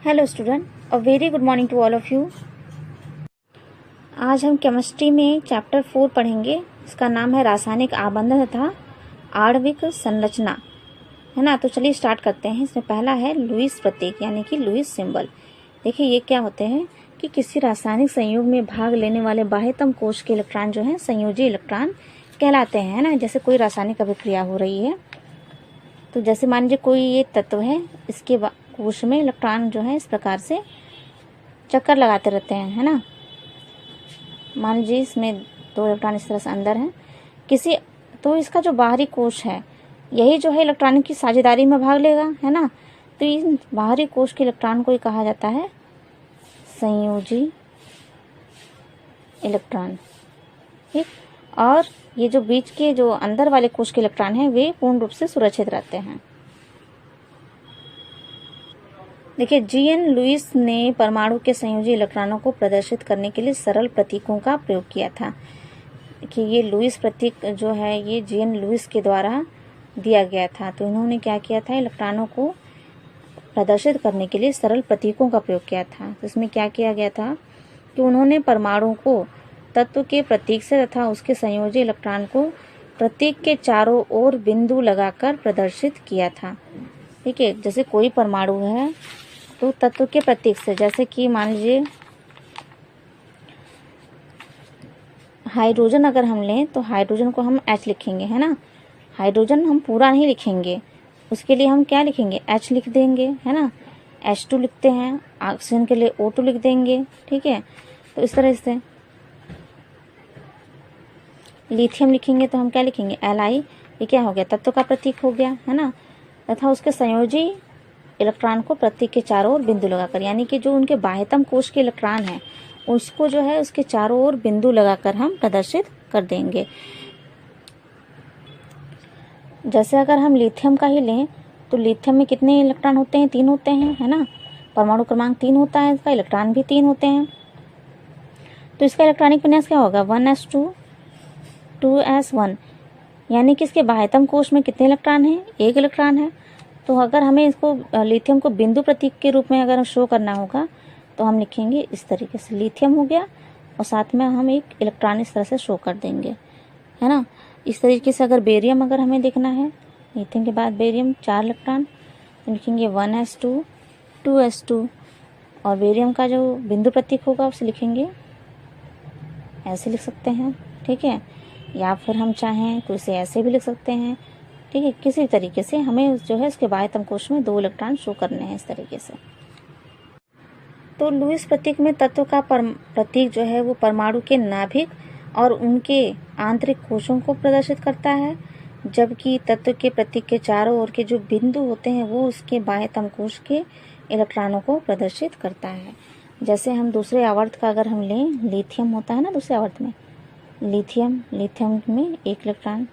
Hello student, a very good morning to all of you. आज हम chemistry में chapter 4 पढ़ेंगे। इसका नाम है रासायनिक आबंध तथा आणविक संरचना, है ना। तो चलिए स्टार्ट करते हैं। इसमें पहला है लुईस प्रतीक यानी कि लुईस सिंबल। देखिए ये क्या होते हैं कि किसी रासायनिक संयोग में भाग लेने वाले बाह्यतम कोश के इलेक्ट्रॉन जो है संयोजी इलेक्ट्रॉन कहलाते हैं, है ना। जैसे कोई रासायनिक अभिक्रिया हो रही है, तो जैसे मान लीजिए कोई ये तत्व है, इसके कोश में इलेक्ट्रॉन जो है इस प्रकार से चक्कर लगाते रहते हैं, है ना। मान लीजिए इसमें 2 इलेक्ट्रॉन इस तरह से अंदर हैं किसी, तो इसका जो बाहरी कोश है यही जो है इलेक्ट्रॉन की साझेदारी में भाग लेगा, है ना। तो इन बाहरी कोश के इलेक्ट्रॉन को ही कहा जाता है संयोजी इलेक्ट्रॉन, ठीक। और ये जो बीच के जो अंदर वाले कोश के इलेक्ट्रॉन हैं वे पूर्ण रूप से सुरक्षित रहते हैं। देखिए जीएन लुईस ने परमाणु के संयोजी इलेक्ट्रॉनों को प्रदर्शित करने के लिए सरल प्रतीकों का प्रयोग किया था। देखिए ये लुईस प्रतीक जो है ये जीएन लुईस के द्वारा दिया गया था। तो इन्होंने क्या किया था, इलेक्ट्रॉनों को प्रदर्शित करने के लिए सरल प्रतीकों का प्रयोग किया था। तो इसमें क्या किया गया था कि उन्होंने परमाणु को तत्व के प्रतीक से तथा उसके संयोजी इलेक्ट्रॉन को प्रतीक के चारों ओर बिंदु लगाकर प्रदर्शित किया था। ठीक है, जैसे कोई परमाणु है तो तत्व के प्रतीक से, जैसे कि मान लीजिए हाइड्रोजन अगर हम लें तो हाइड्रोजन को हम H लिखेंगे, है ना। हाइड्रोजन हम पूरा नहीं लिखेंगे, उसके लिए हम क्या लिखेंगे, H लिख देंगे, है ना। H2 लिखते हैं, ऑक्सीजन के लिए O2 लिख देंगे, ठीक है। तो इस तरह से लिथियम लिखेंगे तो हम क्या लिखेंगे, Li। ये क्या हो गया, तत्व का प्रतीक हो गया, है ना। तथा उसके संयोजी इलेक्ट्रॉन को प्रतीक के चारों ओर बिंदु लगाकर, यानी कि जो उनके बाह्यतम कोश के इलेक्ट्रॉन है उसको जो है उसके चारों ओर बिंदु लगाकर हम प्रदर्शित कर देंगे। जैसे अगर हम लिथियम का ही लें तो लिथियम में कितने इलेक्ट्रॉन होते हैं, 3 होते हैं, है ना। परमाणु क्रमांक 3 होता है, इसका इलेक्ट्रॉन भी 3 होते हैं। तो इसका इलेक्ट्रॉनिक विन्यास क्या होगा, 1s2 2s1, यानी कि इसके बाह्यतम कोश में कितने इलेक्ट्रॉन हैं, 1 इलेक्ट्रॉन है। तो अगर हमें इसको लिथियम को बिंदु प्रतीक के रूप में अगर शो करना होगा तो हम लिखेंगे इस तरीके से, लिथियम हो गया और साथ में हम एक इलेक्ट्रॉन इस तरह से शो कर देंगे, है ना। इस तरीके से अगर बेरियम अगर हमें देखना है, लिथियम के बाद बेरियम 4 इलेक्ट्रॉन, तो लिखेंगे 1s2 2s2 और बेरियम का जो बिंदु प्रतीक होगा उसे लिखेंगे ऐसे लिख सकते हैं, ठीक है। या फिर हम चाहें तो इसे ऐसे भी लिख सकते हैं, ठीक है। किसी भी तरीके से हमें जो है इसके बाह्यतम कोश में 2 इलेक्ट्रॉन शो करने हैं इस तरीके से। तो लुईस प्रतीक में तत्व का प्रतीक जो है वो परमाणु के नाभिक और उनके आंतरिक कोशों को प्रदर्शित करता है, जबकि तत्व के प्रतीक के चारों ओर के जो बिंदु होते हैं वो उसके बाह्यतम कोश के इलेक्ट्रॉनों को प्रदर्शित करता है। जैसे हम दूसरे आवर्त का अगर हम लें, लिथियम होता है ना दूसरे आवर्त में, लिथियम में 1 इलेक्ट्रॉन।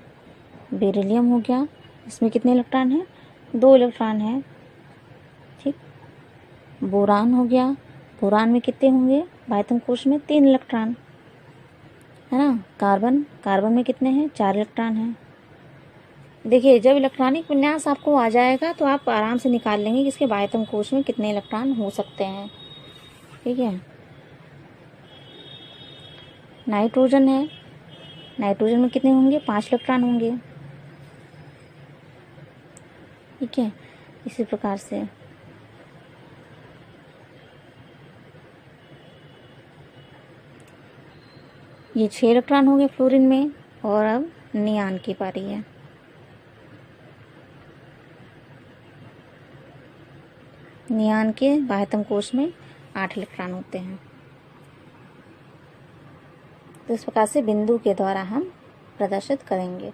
बेरिलियम हो गया, इसमें कितने इलेक्ट्रॉन हैं, 2 इलेक्ट्रॉन है, ठीक। बोरान हो गया, बोरान में कितने होंगे, बाह्यतम कोश में 3 इलेक्ट्रॉन, है ना। कार्बन में कितने हैं, 4 इलेक्ट्रॉन हैं। देखिए जब इलेक्ट्रॉनिक विन्यास आपको आ जाएगा तो आप आराम से निकाल लेंगे कि इसके बाह्यतम कोश में कितने इलेक्ट्रॉन हो सकते हैं, ठीक है। नाइट्रोजन है, नाइट्रोजन में कितने होंगे, 5 इलेक्ट्रॉन होंगे, ठीक है। इसी प्रकार से ये 6 इलेक्ट्रॉन हो गए फ्लोरीन में। और अब नियान की पारी है। नियान के बाह्यतम कोश में 8 इलेक्ट्रॉन होते हैं। तो इस प्रकार से बिंदु के द्वारा हम प्रदर्शित करेंगे।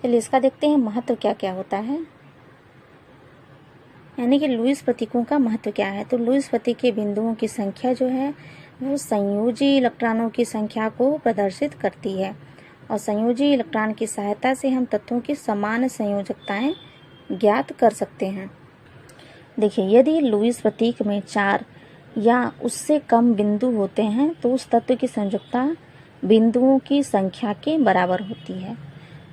चलिए इसका देखते हैं महत्व क्या क्या होता है, यानी कि लुईस प्रतीकों का महत्व क्या है। तो लुईस प्रतीक के बिंदुओं की संख्या जो है वो संयोजी इलेक्ट्रॉनों की संख्या को प्रदर्शित करती है, और संयोजी इलेक्ट्रॉन की सहायता से हम तत्वों की समान संयोजकताएं ज्ञात कर सकते हैं। देखिए यदि लुईस प्रतीक में 4 या उससे कम बिंदु होते हैं तो उस तत्व की संयोजकता बिंदुओं की संख्या के बराबर होती है।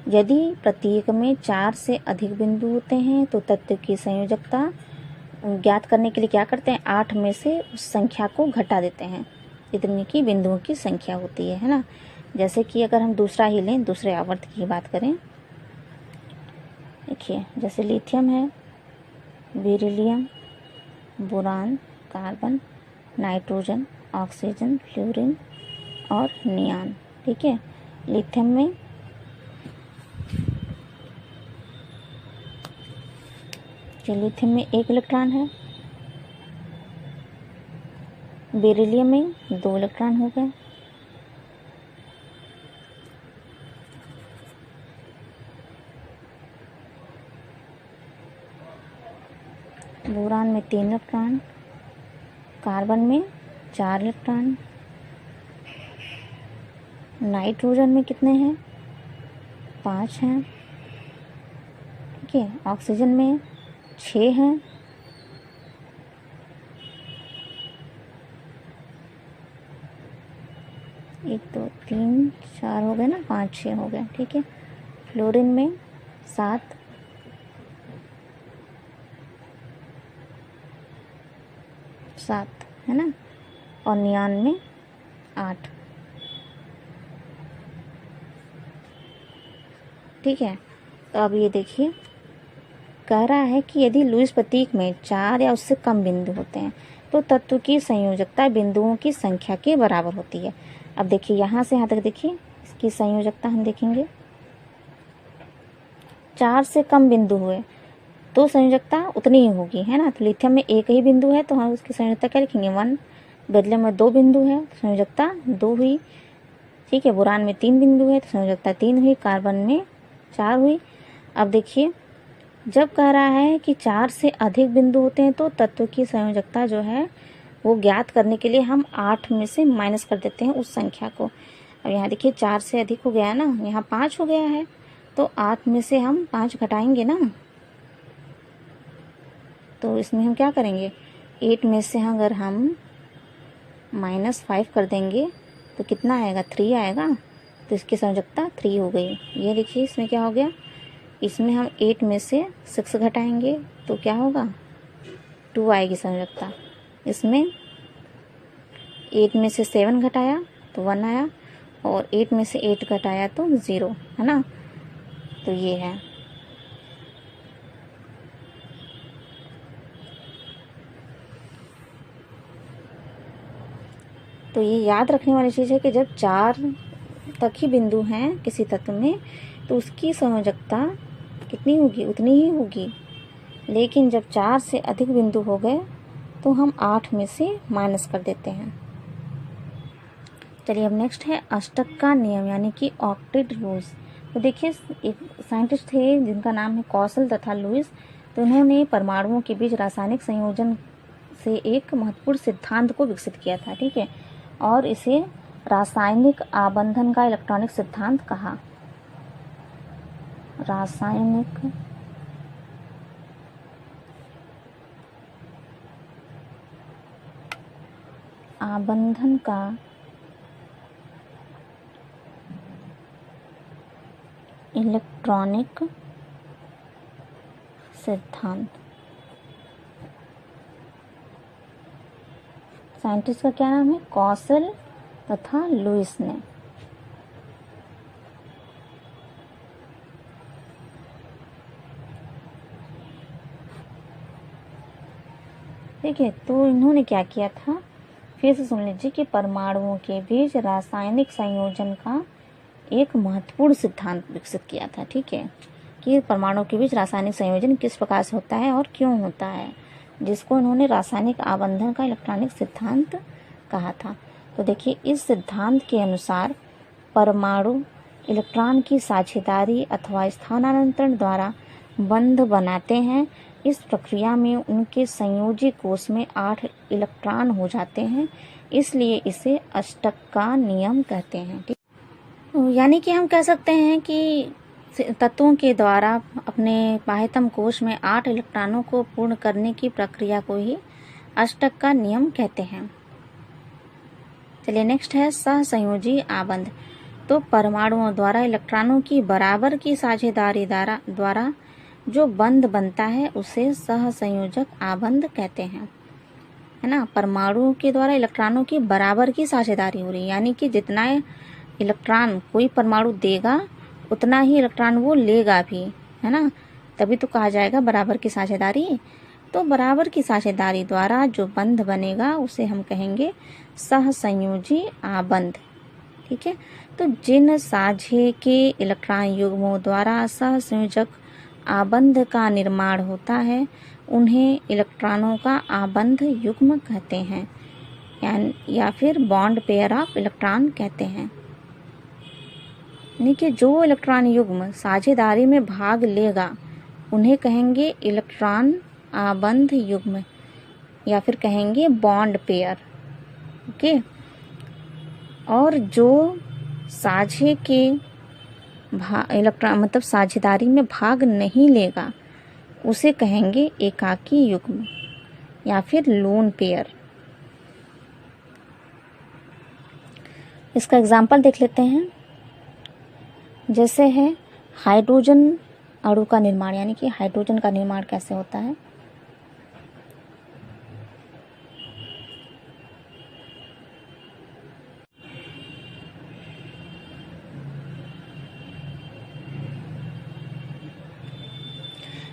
यदि प्रतीक में 4 से अधिक बिंदु होते हैं तो तत्व की संयोजकता ज्ञात करने के लिए क्या करते हैं, 8 में से उस संख्या को घटा देते हैं जितनी की बिंदुओं की संख्या होती है ना। जैसे कि अगर हम दूसरा ही लें, दूसरे आवर्त की बात करें, देखिए जैसे लिथियम है, beryllium, boron, carbon, nitrogen, oxygen, fluorine और नियान। ठीक है, लिथियम में लिथियम में 1 इलेक्ट्रॉन है, बेरिलियम में 2 इलेक्ट्रॉन हो गए, बोरान में 3 इलेक्ट्रॉन, कार्बन में 4 इलेक्ट्रॉन, नाइट्रोजन में कितने हैं, 5 हैं। ठीक है, ऑक्सीजन में 6 हैं, एक दो तीन चार हो गए ना, 5 6 हो गए। ठीक है, फ्लोरीन में 7, है ना, और नियान में 8। ठीक है, तो अब ये देखिए कह रहा है कि यदि लुईस प्रतीक में 4 या उससे कम बिंदु होते हैं तो तत्व की संयोजकता बिंदुओं की संख्या के बराबर होती है। अब देखिए यहाँ से यहाँ तक देखिए इसकी संयोजकता हम देखेंगे, 4 से कम बिंदु हुए तो संयोजकता उतनी ही होगी, है ना। तो लिथियम में 1 ही बिंदु है तो हम उसकी संयोजकता क्या लिखेंगे, 1। बेरिलियम में 2 बिंदु है तो संयोजकता 2 हुई। ठीक है, बोरान में 3 बिंदु है तो संयोजकता 3 हुई, कार्बन में 4 हुई। अब देखिए जब कह रहा है कि 4 से अधिक बिंदु होते हैं तो तत्व की संयोजकता जो है वो ज्ञात करने के लिए हम 8 में से माइनस कर देते हैं उस संख्या को। अब यहाँ देखिए 4 से अधिक हो गया ना, यहाँ 5 हो गया है तो 8 में से हम 5 घटाएंगे ना, तो इसमें हम क्या करेंगे, 8 में से अगर हम -5 कर देंगे तो कितना आएगा, 3 आएगा। तो इसकी संयोजकता 3 हो गई। ये देखिए इसमें क्या हो गया, इसमें हम 8 में से 6 घटाएंगे तो क्या होगा, 2 आएगी संयोजकता। इसमें 8 में से 7 घटाया तो 1 आया, और 8 में से 8 घटाया तो 0, है ना। तो ये है। तो ये याद रखने वाली चीज़ है कि जब 4 तक ही बिंदु हैं किसी तत्व में तो उसकी संयोजकता कितनी होगी, उतनी ही होगी। लेकिन जब 4 से अधिक बिंदु हो गए तो हम 8 में से माइनस कर देते हैं। चलिए अब नेक्स्ट है अष्टक का नियम यानी कि ऑक्टेट रूल्स। तो देखिए एक साइंटिस्ट थे जिनका नाम है कौशल तथा लुईस। तो उन्होंने परमाणुओं के बीच रासायनिक संयोजन से एक महत्वपूर्ण सिद्धांत को विकसित किया था। ठीक है, और इसे रासायनिक आबंधन का इलेक्ट्रॉनिक सिद्धांत कहा। रासायनिक आबंधन का इलेक्ट्रॉनिक सिद्धांत। साइंटिस्ट का क्या नाम है, कौशल तथा लुईस ने। ठीक है, तो इन्होंने क्या किया था, फिर से सुन लीजिए कि परमाणुओं के बीच रासायनिक संयोजन का एक महत्वपूर्ण सिद्धांत विकसित किया था। ठीक है, कि परमाणुओं के बीच रासायनिक संयोजन किस प्रकार से होता है और क्यों होता है, जिसको इन्होंने रासायनिक आबंधन का इलेक्ट्रॉनिक सिद्धांत कहा था। तो देखिए इस सिद्धांत के अनुसार परमाणु इलेक्ट्रॉन की साझेदारी अथवा स्थानांतरण द्वारा बंध बनाते हैं। इस प्रक्रिया में उनके संयोजी कोश में 8 इलेक्ट्रॉन हो जाते हैं, इसलिए इसे अष्टक का नियम कहते हैं। यानी कि हम कह सकते हैं कि तत्वों के द्वारा अपने बाह्यतम कोश में 8 इलेक्ट्रॉनों को पूर्ण करने की प्रक्रिया को ही अष्टक का नियम कहते हैं। चलिए नेक्स्ट है सहसंयोजी आबंध। तो परमाणुओं द्वारा इलेक्ट्रॉनों की बराबर की साझेदारी द्वारा जो बंध बनता है उसे सहसंयोजक आबंध कहते हैं, है ना। परमाणुओं के द्वारा इलेक्ट्रॉनों की बराबर की साझेदारी हो रही है, यानी कि जितना इलेक्ट्रॉन कोई परमाणु देगा उतना ही इलेक्ट्रॉन वो लेगा भी, है ना। तभी तो कहा जाएगा बराबर की साझेदारी। तो बराबर की साझेदारी द्वारा जो बंध बनेगा उसे हम कहेंगे सहसंयोजी आबंध, ठीक है। तो जिन साझे के इलेक्ट्रॉन युग्मों द्वारा सहसंयोजक आबंध का निर्माण होता है उन्हें इलेक्ट्रॉनों का आबंध युग्म कहते हैं, या फिर बॉन्ड पेयर ऑफ इलेक्ट्रॉन कहते हैं। यानी कि जो इलेक्ट्रॉन युग्म साझेदारी में भाग लेगा उन्हें कहेंगे इलेक्ट्रॉन आबंध युग्म, या फिर कहेंगे बॉन्ड पेयर, ओके। और जो साझे के इलेक्ट्रॉन मतलब साझेदारी में भाग नहीं लेगा उसे कहेंगे एकाकी युग्म या फिर लोन पेयर। इसका एग्जाम्पल देख लेते हैं। जैसे है हाइड्रोजन अणु का निर्माण, यानी कि हाइड्रोजन का निर्माण कैसे होता है।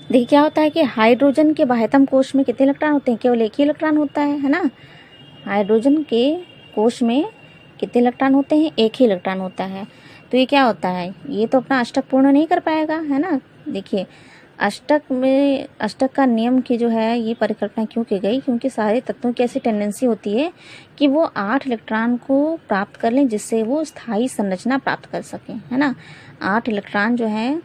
देखिए क्या होता है कि हाइड्रोजन के बाह्यतम कोश में कितने इलेक्ट्रॉन होते हैं, केवल एक ही इलेक्ट्रॉन होता है ना। हाइड्रोजन के कोश में कितने इलेक्ट्रॉन होते हैं, एक ही इलेक्ट्रॉन होता है। तो ये क्या होता है, ये तो अपना अष्टक पूर्ण नहीं कर पाएगा, है ना। देखिए अष्टक का नियम की जो है ये परिकल्पना क्यों की गई, क्योंकि सारे तत्वों की ऐसी टेंडेंसी होती है कि वो 8 इलेक्ट्रॉन को प्राप्त कर लें जिससे वो स्थायी संरचना प्राप्त कर सकें, है ना। 8 इलेक्ट्रॉन जो है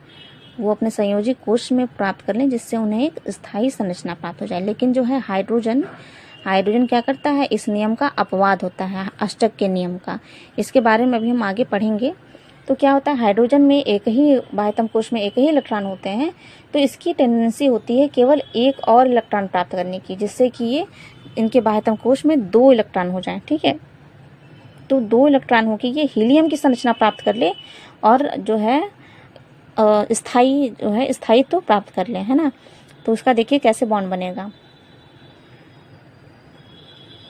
वो अपने संयोजी कोश में प्राप्त कर लें जिससे उन्हें एक स्थायी संरचना प्राप्त हो जाए। लेकिन जो है हाइड्रोजन क्या करता है, इस नियम का अपवाद होता है, अष्टक के नियम का। इसके बारे में अभी हम आगे पढ़ेंगे। तो क्या होता है, हाइड्रोजन में एक ही बाह्यतम कोश में एक ही इलेक्ट्रॉन होते हैं, तो इसकी टेंडेंसी होती है केवल एक और इलेक्ट्रॉन प्राप्त करने की, जिससे कि ये इनके बाह्यतम कोश में 2 इलेक्ट्रॉन हो जाएं, ठीक है। तो 2 इलेक्ट्रॉन होकर ये हीलियम की संरचना प्राप्त कर ले और जो है स्थायी तो प्राप्त कर ले, है ना। तो उसका देखिए कैसे बॉन्ड बनेगा।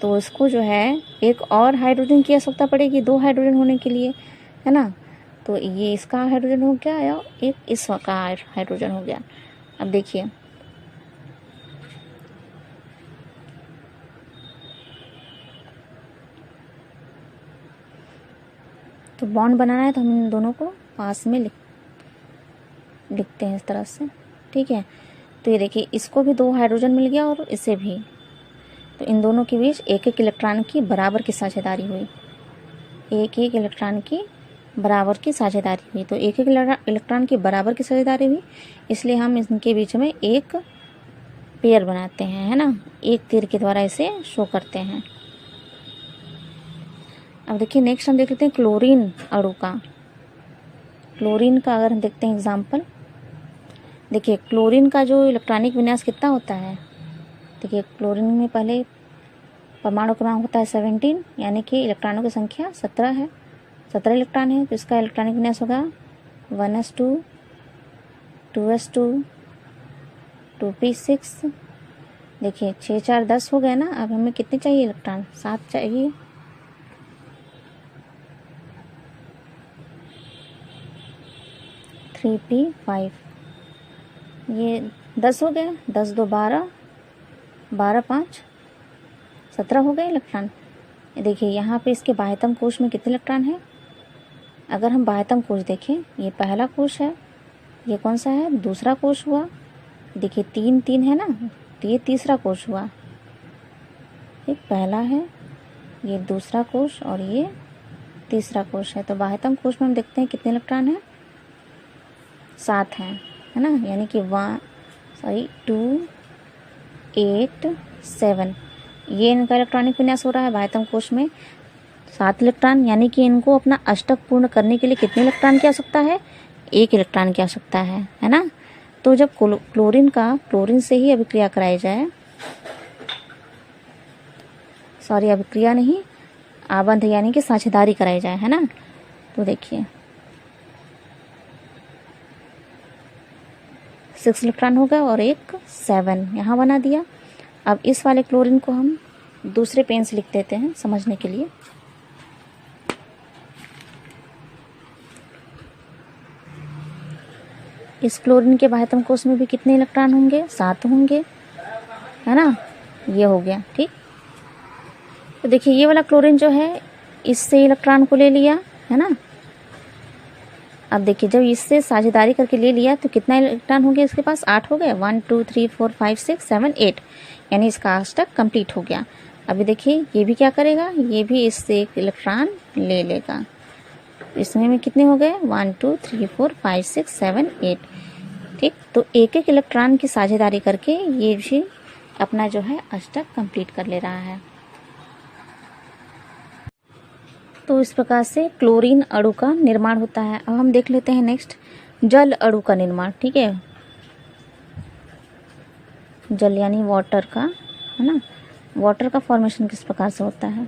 तो इसको जो है एक और हाइड्रोजन की आवश्यकता पड़ेगी 2 हाइड्रोजन होने के लिए, है ना। तो ये इसका हाइड्रोजन हो गया या एक इसका हाइड्रोजन हो गया। अब देखिए तो बॉन्ड बनाना है तो हम इन दोनों को पास में लिखते हैं इस तरह से, ठीक है। तो ये देखिए इसको भी 2 हाइड्रोजन मिल गया और इसे भी, तो इन दोनों के बीच एक एक इलेक्ट्रॉन की बराबर की साझेदारी हुई, एक एक इलेक्ट्रॉन की बराबर की साझेदारी हुई। तो एक एक इलेक्ट्रॉन की बराबर की साझेदारी हुई, इसलिए हम इनके बीच में एक पेयर बनाते हैं, है ना। एक तीर के द्वारा इसे शो करते हैं। अब देखिए नेक्स्ट हम देख लेते हैं क्लोरीन अणु का। क्लोरीन का अगर हम देखते हैं एग्जाम्पल, देखिए क्लोरीन का जो इलेक्ट्रॉनिक विन्यास कितना होता है। देखिए क्लोरीन में पहले परमाणु क्रमांक होता है 17, यानी कि इलेक्ट्रॉनों की संख्या 17 है, 17 इलेक्ट्रॉन है। तो इसका इलेक्ट्रॉनिक विन्यास होगा 1s2, 2s2, 2p6। देखिए 6 4 10 हो गए ना। अब हमें कितने चाहिए इलेक्ट्रॉन, 7 चाहिए। थ्री पी 5, ये 10 हो गया, 10 2 12, 12 5 17 हो गए इलेक्ट्रॉन। देखिए यहाँ पे इसके बाह्यतम कोश में कितने इलेक्ट्रॉन है। अगर हम बाह्यतम कोश देखें, ये पहला कोश है, ये कौन सा है, दूसरा कोश हुआ। देखिए 3 3 है ना, तो ये तीसरा कोश हुआ। ये पहला है, ये दूसरा कोश और ये तीसरा कोश है। तो बाह्यतम कोश में हम देखते हैं कितने इलेक्ट्रॉन है, 7 हैं, है ना। यानी कि 2 8 7, ये इनका इलेक्ट्रॉनिक विन्यास हो रहा है बाह्यतम कोश में 7 इलेक्ट्रॉन। यानी कि इनको अपना अष्टक पूर्ण करने के लिए कितने इलेक्ट्रॉन की आवश्यकता है, 1 इलेक्ट्रॉन की आवश्यकता है ना। तो जब क्लोरीन से ही अभिक्रिया कराई जाए, अभिक्रिया नहीं, आबंध यानी कि साझेदारी कराई जाए, है ना। तो देखिए 6 इलेक्ट्रॉन हो गया और एक 7 यहाँ बना दिया। अब इस वाले क्लोरीन को हम दूसरे पेन से लिख देते हैं समझने के लिए। इस क्लोरीन के बाह्यतम कोश में भी कितने इलेक्ट्रॉन होंगे? 7 होंगे, है ना। ये हो गया, ठीक। तो देखिए ये वाला क्लोरीन जो है इससे इलेक्ट्रॉन को ले लिया, है ना। अब देखिए जब इससे साझेदारी करके ले लिया तो कितना इलेक्ट्रॉन हो गया इसके पास? 8 हो गए। 1 2 3 4 5 6 7 8, यानी इसका अष्टक कंप्लीट हो गया। अभी देखिए ये भी क्या करेगा, ये भी इससे एक इलेक्ट्रॉन ले लेगा। इसमें में कितने हो गए? 1 2 3 4 5 6 7 8, ठीक। तो एक एक इलेक्ट्रॉन की साझेदारी करके ये भी अपना जो है अष्टक कंप्लीट कर ले रहा है। तो इस प्रकार से क्लोरीन अणु का निर्माण होता है। अब हम देख लेते हैं नेक्स्ट जल अणु का निर्माण, ठीक है। जल यानी वाटर का, है ना। वाटर का फॉर्मेशन किस प्रकार से होता है?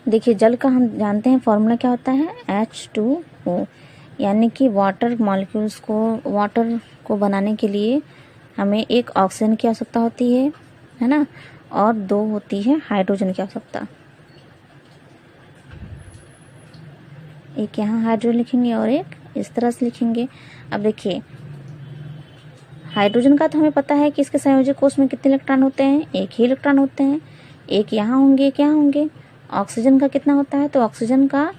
देखिए जल का हम जानते हैं फॉर्मूला क्या होता है? H2O, यानी कि वाटर मॉलिक्यूल्स को, वाटर को बनाने के लिए हमें एक ऑक्सीजन की आवश्यकता होती है ना, और 2 होती है हाइड्रोजन की आवश्यकता। एक यहाँ हाइड्रोजन लिखेंगे और एक इस तरह से लिखेंगे। अब देखिए हाइड्रोजन का तो हमें पता है कि इसके संयोजक कोश में कितने इलेक्ट्रॉन होते हैं? एक ही इलेक्ट्रॉन होते हैं, एक यहाँ होंगे, एक यहाँ होंगे। ऑक्सीजन का कितना होता है? तो ऑक्सीजन का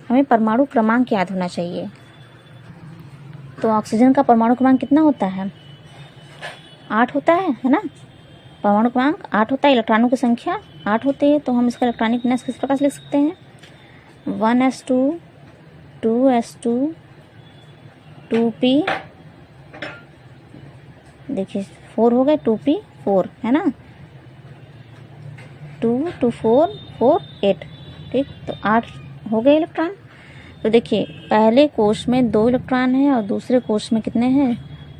हमें परमाणु क्रमांक याद होना चाहिए। तो ऑक्सीजन का परमाणु क्रमांक कितना होता है? 8 होता है ना। परमाणु क्रमांक 8 होता है, इलेक्ट्रॉनों की संख्या 8 होती है। तो हम इसका इलेक्ट्रॉनिक विन्यास किस प्रकार से लिख सकते हैं? 1s2 2s2 2p, देखिए 4 हो गए, 2p 4, है ना। 2 2 4 4 8, ठीक। तो 8 हो गए इलेक्ट्रॉन। तो देखिए पहले कोश में 2 इलेक्ट्रॉन है और दूसरे कोश में कितने हैं?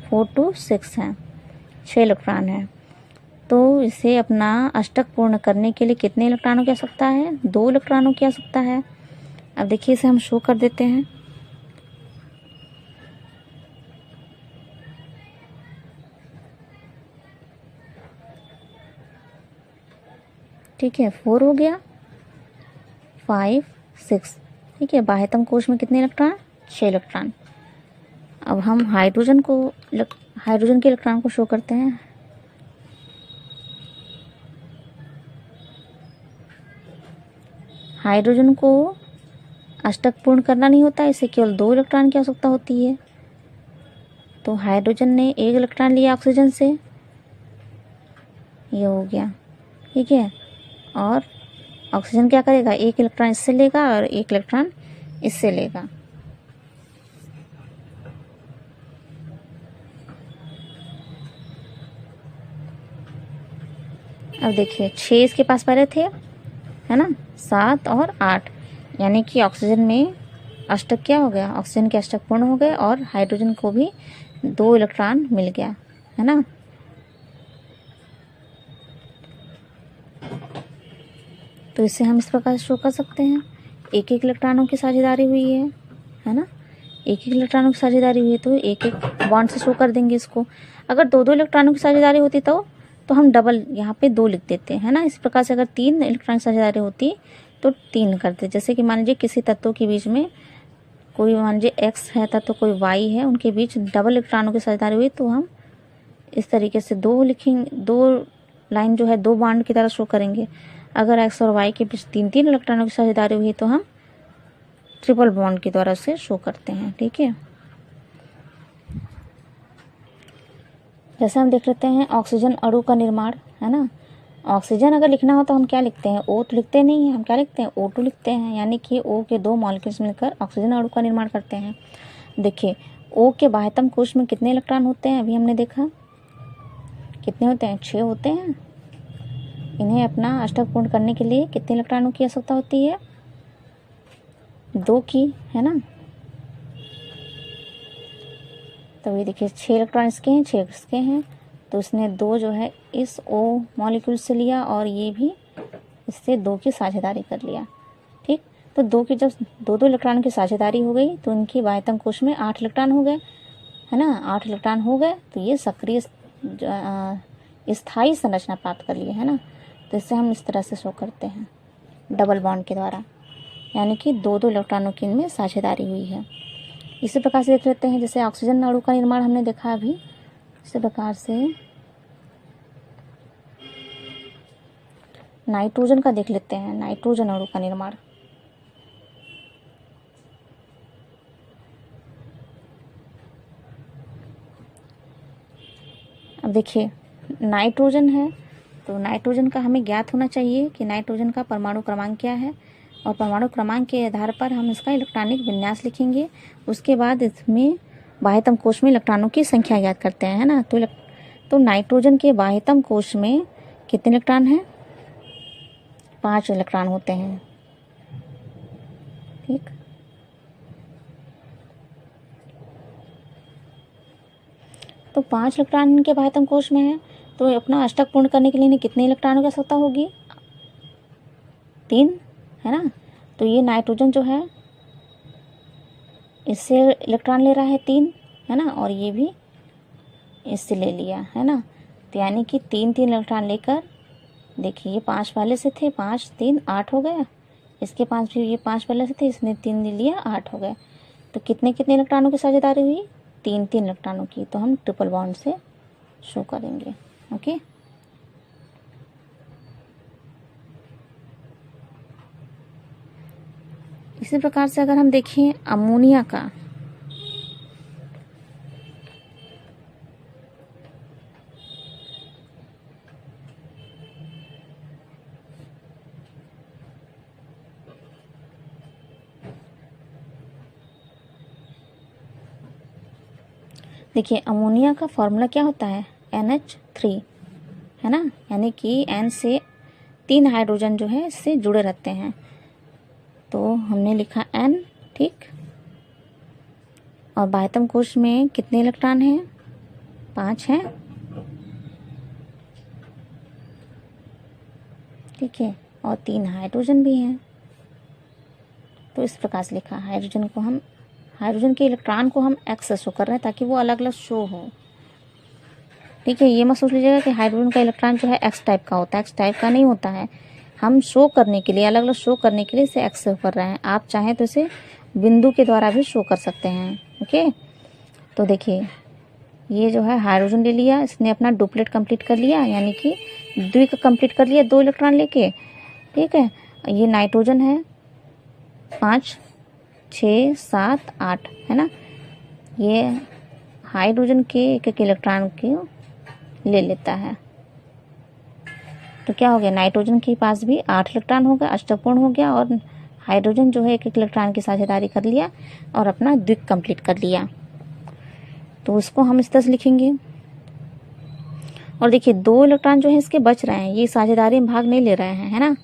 4 2 6 हैं, 6 इलेक्ट्रॉन है। तो इसे अपना अष्टक पूर्ण करने के लिए कितने इलेक्ट्रॉनों की आवश्यकता है? 2 इलेक्ट्रॉनों की आवश्यकता है। अब देखिए इसे हम शो कर देते हैं। ठीक है, 4 हो गया, 5 6, ठीक है। बाह्यतम कोश में कितने इलेक्ट्रॉन? 6 इलेक्ट्रॉन। अब हम हाइड्रोजन के इलेक्ट्रॉन को शो करते हैं। हाइड्रोजन को अष्टक पूर्ण करना नहीं होता, इसे केवल 2 इलेक्ट्रॉन की आवश्यकता होती है। तो हाइड्रोजन ने 1 इलेक्ट्रॉन लिया ऑक्सीजन से, ये हो गया, ठीक है। और ऑक्सीजन क्या करेगा? 1 इलेक्ट्रॉन इससे लेगा और 1 इलेक्ट्रॉन इससे लेगा। अब देखिए 6 इसके पास पहले थे, है ना, 7 और 8, यानी कि ऑक्सीजन में अष्टक क्या हो गया? ऑक्सीजन के अष्टक पूर्ण हो गए और हाइड्रोजन को भी 2 इलेक्ट्रॉन मिल गया, है ना। तो इसे हम इस प्रकार शो कर सकते हैं। एक एक इलेक्ट्रॉनों की साझेदारी हुई है ना। एक एक इलेक्ट्रॉनों की साझेदारी हुई तो एक एक बॉन्ड से शो कर देंगे इसको। अगर 2 इलेक्ट्रॉनों की साझेदारी होती तो हम डबल यहाँ पे 2 लिख देते हैं ना। इस प्रकार से अगर 3 इलेक्ट्रॉन की साझेदारी होती तो 3 करते। जैसे कि मान लीजिए किसी तत्वों के बीच में कोई, मान लीजिए एक्स है तत्व, कोई वाई है, उनके बीच डबल इलेक्ट्रॉनों की साझेदारी हुई तो हम इस तरीके से 2 लिखेंगे, 2 लाइन जो है 2 बॉन्ड की तरह शो करेंगे। अगर एक्स और वाई के बीच 3 इलेक्ट्रॉनों की साझेदारी हुई तो हम ट्रिपल बॉन्ड की द्वारा से शो करते हैं, ठीक है। जैसे हम देख लेते हैं ऑक्सीजन अणु का निर्माण, है ना। ऑक्सीजन अगर लिखना हो तो हम क्या लिखते हैं? O तो लिखते नहीं हैं, हम क्या लिखते हैं? O2 लिखते हैं, यानी कि O के 2 मॉलिक्यूल्स मिलकर ऑक्सीजन अणु का निर्माण करते हैं। देखिए O के बाह्यतम कोश में कितने इलेक्ट्रॉन होते हैं? अभी हमने देखा कितने होते हैं? 6 होते हैं। इन्हें अपना अष्टक पूर्ण करने के लिए कितने इलेक्ट्रॉनों की आवश्यकता होती है? 2 की, है ना। तो ये देखिए 6 इलेक्ट्रॉन इसके हैं, 6 इसके हैं, तो इसने 2 जो है इस O मॉलिक्यूल से लिया और ये भी इससे 2 की साझेदारी कर लिया। ठीक, तो 2 की जब 2 इलेक्ट्रॉन की साझेदारी हो गई तो इनकी बाह्यतम कोश में 8 इलेक्ट्रॉन हो गए, है ना। 8 इलेक्ट्रॉन हो गए तो ये सक्रिय स्थायी संरचना प्राप्त कर लिए, है ना। तो इससे हम इस तरह से शो करते हैं डबल बॉन्ड के द्वारा, यानी कि 2 इलेक्ट्रॉनों की इनमें साझेदारी हुई है। इसी प्रकार से देख लेते हैं, जैसे ऑक्सीजन अणु का निर्माण हमने देखा अभी, इसी प्रकार से नाइट्रोजन का देख लेते हैं, नाइट्रोजन अणु का निर्माण। अब देखिए नाइट्रोजन है, तो नाइट्रोजन का हमें ज्ञात होना चाहिए कि नाइट्रोजन का परमाणु क्रमांक क्या है, और परमाणु क्रमांक के आधार पर हम इसका इलेक्ट्रॉनिक विन्यास लिखेंगे। उसके बाद इसमें बाह्यतम कोश में इलेक्ट्रॉनों की संख्या ज्ञात करते हैं, है ना। तो नाइट्रोजन के बाह्यतम कोश में कितने इलेक्ट्रॉन हैं? 5 इलेक्ट्रॉन होते हैं। ठीक, तो 5 इलेक्ट्रॉन इनके बाह्यतम कोश में है, तो अपना अष्टक पूर्ण करने के लिए इन्हें कितने इलेक्ट्रॉनों की आवश्यकता होगी? 3, है ना। तो ये नाइट्रोजन जो है इससे इलेक्ट्रॉन ले रहा है 3, है ना, और ये भी इससे ले लिया, है ना। तो यानी कि 3 इलेक्ट्रॉन लेकर, देखिए ये 5 पहले से थे, 5 3 8 हो गया, इसके 5 भी, ये 5 पहले से थे, इसने 3 ले लिया, 8 हो गए। तो कितने इलेक्ट्रॉनों की साझेदारी हुई? 3 इलेक्ट्रॉनों की। तो हम ट्रिपल बॉन्ड से शो करेंगे। ओके, इसी प्रकार से अगर हम देखें अमोनिया का, देखिए अमोनिया का फॉर्मूला क्या होता है? NH3, है ना, यानी कि N से 3 हाइड्रोजन जो है इससे जुड़े रहते हैं, तो हमने लिखा N। ठीक, और बाह्यतम कोश में कितने इलेक्ट्रॉन हैं? 5 हैं। ठीक है, और 3 हाइड्रोजन भी हैं। तो इस प्रकार से लिखा, हाइड्रोजन के इलेक्ट्रॉन को हम X से शो कर रहे हैं ताकि वो अलग अलग शो हो। ठीक है, ये मत सोच लीजिएगा कि हाइड्रोजन का इलेक्ट्रॉन जो है X टाइप का होता है, X टाइप का नहीं होता है। हम शो करने के लिए, अलग अलग शो करने के लिए इसे X शो कर रहे हैं। आप चाहें तो इसे बिंदु के द्वारा भी शो कर सकते हैं। ओके, तो देखिए ये जो है हाइड्रोजन ले लिया, इसने अपना डुप्लेट कंप्लीट कर लिया, यानी कि द्विक कंप्लीट कर लिया 2 इलेक्ट्रॉन लेके। ठीक है, ये नाइट्रोजन है 5 6 7 8, है ना। ये हाइड्रोजन के एक इलेक्ट्रॉन को ले लेता है, तो क्या हो गया? नाइट्रोजन के पास भी 8 इलेक्ट्रॉन हो गया, अष्टपूर्ण हो गया, और हाइड्रोजन जो है एक इलेक्ट्रॉन की साझेदारी कर लिया और अपना द्विक कंप्लीट कर लिया। तो उसको हम इस तरह से लिखेंगे। और देखिए 2 इलेक्ट्रॉन जो है इसके बच रहे हैं, ये साझेदारी में भाग नहीं ले रहे हैं, है ना।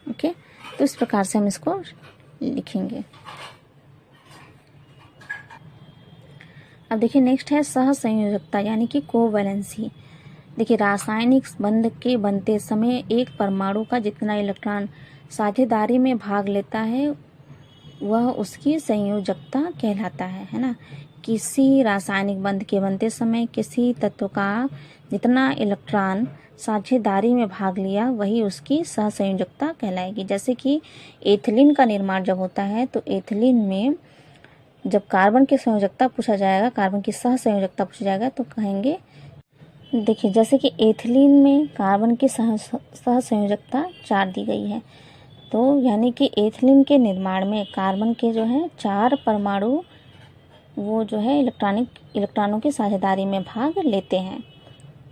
ओके, तो इस प्रकार से हम इसको लिखेंगे। अब देखिए नेक्स्ट है सहसंयोजकता, यानी कि कोवैलेंसी। देखिए रासायनिक बंध के बनते समय एक परमाणु का जितना इलेक्ट्रॉन साझेदारी में भाग लेता है वह उसकी संयोजकता कहलाता है ना। किसी रासायनिक बंध के बनते समय किसी तत्व का जितना इलेक्ट्रॉन साझेदारी में भाग लिया वही उसकी सहसंयोजकता कहलाएगी। जैसे कि एथिलीन का निर्माण जब होता है तो एथिलीन में जब कार्बन की संयोजकता पूछा जाएगा, कार्बन की सहसंयोजकता पूछा जाएगा तो कहेंगे, देखिए जैसे कि एथिलीन में कार्बन की सहसंयोजकता 4 दी गई है, तो यानी कि एथिलीन के निर्माण में कार्बन के जो है 4 परमाणु वो जो है इलेक्ट्रॉनों की साझेदारी में भाग लेते हैं।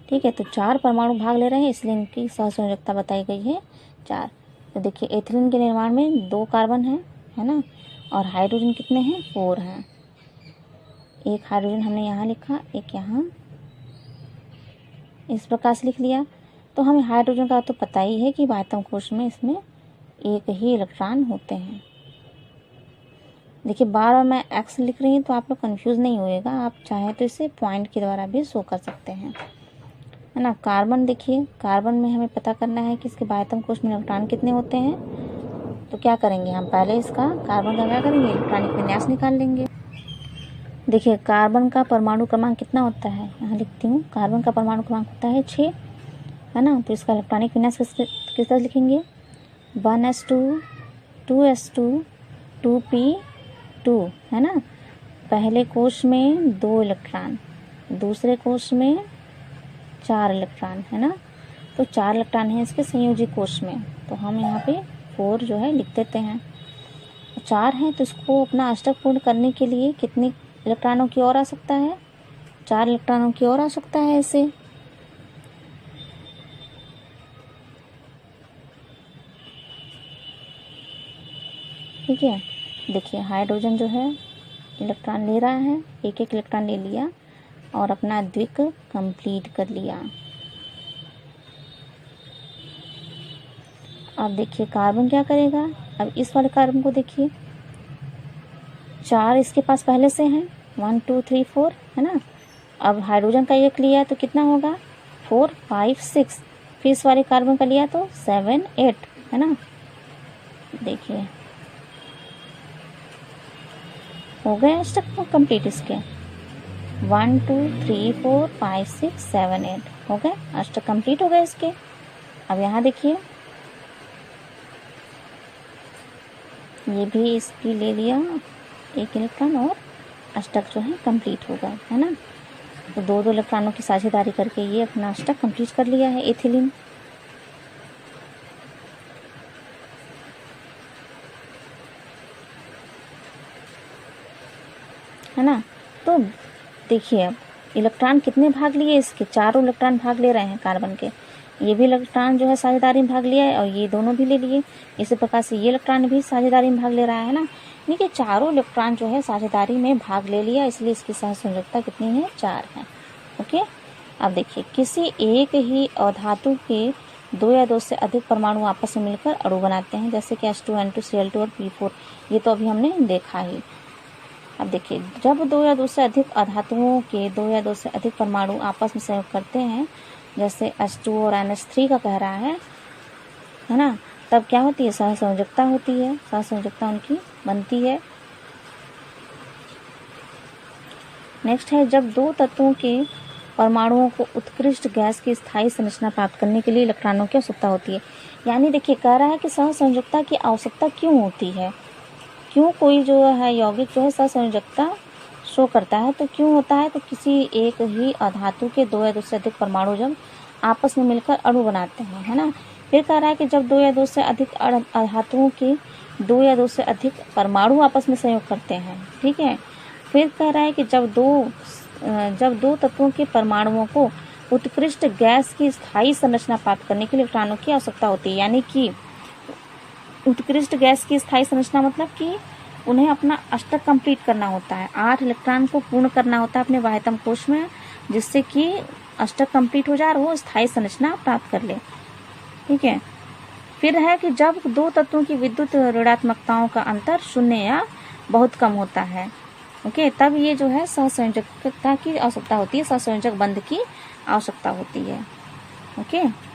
ठीक है, तो 4 परमाणु भाग ले रहे हैं इसलिए इनकी सहसंयोजकता बताई गई है 4। तो देखिए एथिलीन के निर्माण में 2 कार्बन है ना, और हाइड्रोजन कितने हैं? 4 हैं। एक हाइड्रोजन हमने यहाँ लिखा, एक यहाँ, इस प्रकार से लिख लिया। तो हमें हाइड्रोजन का तो पता ही है कि वायतम कोश में इसमें एक ही इलेक्ट्रॉन होते हैं। देखिए बार बार मैं एक्स लिख रही हूँ तो आप लोग कंफ्यूज नहीं होएगा, आप चाहे तो इसे पॉइंट के द्वारा भी शो कर सकते हैं, है ना। कार्बन देखिए, कार्बन में हमें पता करना है कि इसके बाह्यतम कोश में इलेक्ट्रॉन कितने होते हैं। तो क्या करेंगे हम, पहले इसका कार्बन का क्या करेंगे, इलेक्ट्रॉनिक विन्यास निकाल लेंगे। देखिए कार्बन का परमाणु क्रमांक कितना होता है, यहाँ लिखती हूँ, कार्बन का परमाणु क्रमांक होता है 6, है ना। तो इसका इलेक्ट्रॉनिक विन्यास किस तरह लिखेंगे, 1s2 2s2 2p2, है ना। पहले कोश में 2 इलेक्ट्रॉन, दूसरे कोश में 4 इलेक्ट्रॉन, है ना। तो 4 इलेक्ट्रॉन है इसके संयोजी कोश में, तो हम यहाँ पे 4 जो है लिख देते हैं। 4 है तो इसको अपना अष्टक पूर्ण करने के लिए कितने इलेक्ट्रॉनों की ओर आ सकता है, 4 इलेक्ट्रॉनों की ओर आ सकता है इसे। ठीक है, देखिए हाइड्रोजन जो है इलेक्ट्रॉन ले रहा है, एक एक इलेक्ट्रॉन ले लिया और अपना द्विक कंप्लीट कर लिया। अब देखिए कार्बन क्या करेगा, अब इस वाले कार्बन को देखिए, 4 इसके पास पहले से हैं, 1 2 3 4, है ना। अब हाइड्रोजन का एक लिया तो कितना होगा, 4 5 6, फिर इस वाले कार्बन का लिया तो 7 8, है ना। देखिए हो गए अष्टक कंप्लीट इसके, 1 2 3 4 5 6 7 8 हो गए अष्टक कंप्लीट हो गए इसके। अब यहाँ देखिए ये भी इसकी ले लिया एक इलेक्ट्रॉन और अष्टक जो है कंप्लीट हो गए, है ना। तो 2 इलेक्ट्रॉनों की साझेदारी करके ये अपना अष्टक कंप्लीट कर लिया है एथिलीन। है ना। तो देखिए अब इलेक्ट्रॉन कितने भाग लिए इसके, 4 इलेक्ट्रॉन भाग ले रहे हैं कार्बन के, ये भी इलेक्ट्रॉन जो है साझेदारी में भाग लिया है और ये दोनों भी ले लिए। इसी प्रकार से ये इलेक्ट्रॉन भी साझेदारी में भाग ले रहा है ना, यानी कि चारों इलेक्ट्रॉन जो है साझेदारी में भाग ले लिया, इसलिए इसकी सहसंयोजकता कितनी है, 4 है। ओके, अब देखिए किसी एक ही अधातु के 2 या 2 से अधिक परमाणु आपस में मिलकर अणु बनाते हैं, जैसे कि H2N2Cl2 और P4, ये तो अभी हमने देखा ही। अब देखिए जब 2 या 2 से अधिक अधातुओं के 2 या 2 से अधिक परमाणु आपस में संयोग करते हैं, जैसे H2 और NH3 का कह रहा है ना, तब क्या होती है, सहसंयोजकता होती है, सहसंयोजकता उनकी बनती है। नेक्स्ट है जब 2 तत्वों के परमाणुओं को उत्कृष्ट गैस की स्थायी संरचना प्राप्त करने के लिए इलेक्ट्रॉनों की आवश्यकता होती है। यानी देखिए कह रहा है कि सहसंयोजकता की आवश्यकता क्यों होती है, क्यों कोई जो है यौगिक जो है सहसंयोजकता शो करता है, तो क्यों होता है, तो किसी एक ही अधातु के 2 या 2 से अधिक परमाणु जब आपस में मिलकर अणु बनाते हैं, है ना। फिर कह रहा है कि जब 2 या 2 से अधिक अधातुओं के 2 या 2 से अधिक परमाणु आपस में संयोग करते हैं, ठीक है। फिर कह रहा है कि जब दो तत्वों के परमाणुओं को उत्कृष्ट गैस की स्थायी संरचना प्राप्त करने के लिए इलेक्ट्रॉनों की आवश्यकता होती है। यानी कि उत्कृष्ट गैस की स्थायी संरचना मतलब कि उन्हें अपना अष्टक कंप्लीट करना होता है, 8 इलेक्ट्रॉन को पूर्ण करना होता है अपने बाह्यतम कोश में, जिससे कि अष्टक कंप्लीट हो जाए और वो स्थायी संरचना प्राप्त कर ले, ठीक है। फिर है कि जब 2 तत्वों की विद्युत ऋणात्मकताओं का अंतर 0 या बहुत कम होता है, ओके, तब ये जो है सहसंयोजकता की आवश्यकता होती है, सहसंयोजक बंध की आवश्यकता होती है, ओके।